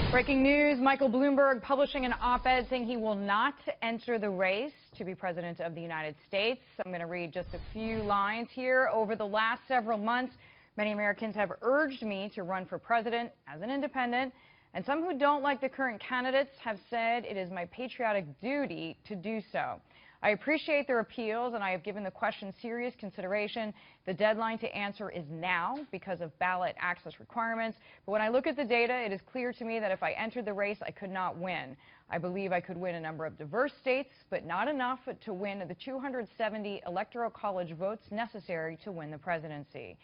Breaking news, Michael Bloomberg publishing an op-ed saying he will not enter the race to be president of the United States. I'm going to read just a few lines here. Over the last several months, many Americans have urged me to run for president as an independent, and some who don't like the current candidates have said it is my patriotic duty to do so. I appreciate their appeals, and I have given the question serious consideration. The deadline to answer is now because of ballot access requirements. But when I look at the data, it is clear to me that if I entered the race, I could not win. I believe I could win a number of diverse states, but not enough to win the 270 electoral college votes necessary to win the presidency.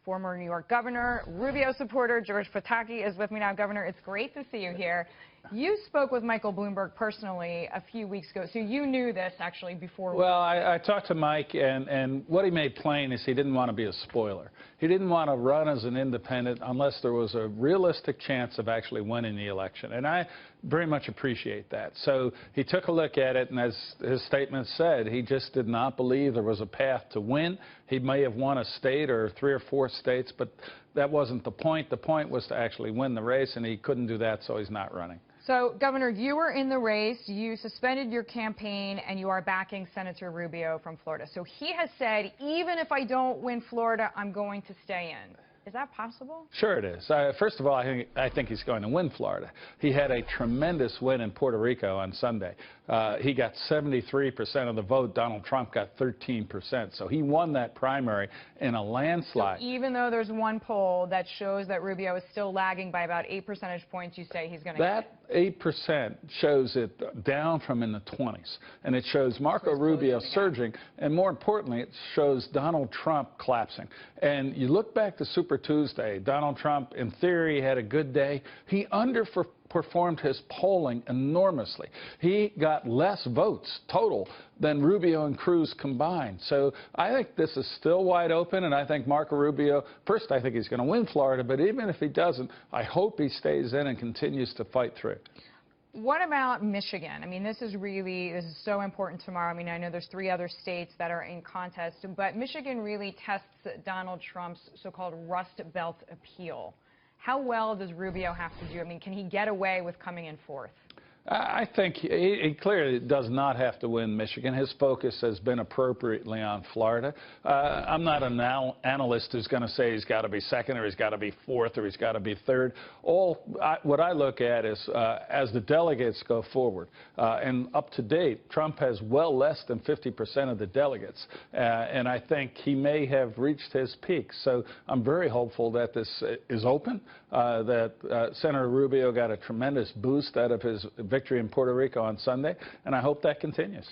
Former New York Governor, Rubio supporter George Pataki is with me now. Governor, it's great to see you here. You spoke with Michael Bloomberg personally a few weeks ago, so you knew this actually before. Well, I talked to Mike, and what he made plain is he didn't want to be a spoiler. He didn't want to run as an independent unless there was a realistic chance of actually winning the election, and I very much appreciate that. So he took a look at it, and as his statement said, he just did not believe there was a path to win. He may have won a state or 3 or 4 states, but that wasn't the point. The point was to actually win the race, and he couldn't do that, so he's not running. So, Governor, you were in the race, you suspended your campaign, and you are backing Senator Rubio from Florida. So he has said, even if I don't win Florida, I'm going to stay in. Is that possible? Sure it is. First of all, I think he's going to win Florida. He had a tremendous win in Puerto Rico on Sunday. He got 73% of the vote. Donald Trump got 13%. So he won that primary in a landslide. So even though there's one poll that shows that Rubio is still lagging by about 8 percentage points, you say he's going to get it? 8% shows it down from in the 20s. And it shows Marco Rubio surging. And more importantly, it shows Donald Trump collapsing. And you look back to Super Tuesday, Donald Trump, in theory, had a good day. He underperformed his polling enormously. He got less votes total than Rubio and Cruz combined. So I think this is still wide open, and I think Marco Rubio, first, I think he's going to win Florida, but even if he doesn't, I hope he stays in and continues to fight through. What about Michigan? I mean, this is so important tomorrow. I mean, I know there's 3 other states that are in contest, but Michigan really tests Donald Trump's so-called Rust Belt appeal. How well does Rubio have to do? I mean, can he get away with coming in 4th? I think he clearly does not have to win Michigan. His focus has been appropriately on Florida. I'm not an analyst who's going to say he's got to be 2nd or he's got to be 4th or he's got to be 3rd. What I look at is as the delegates go forward, and up to date, Trump has well less than 50% of the delegates, and I think he may have reached his peak. So I'm very hopeful that this is open, that Senator Rubio got a tremendous boost out of his victory in Puerto Rico on Sunday, and I hope that continues.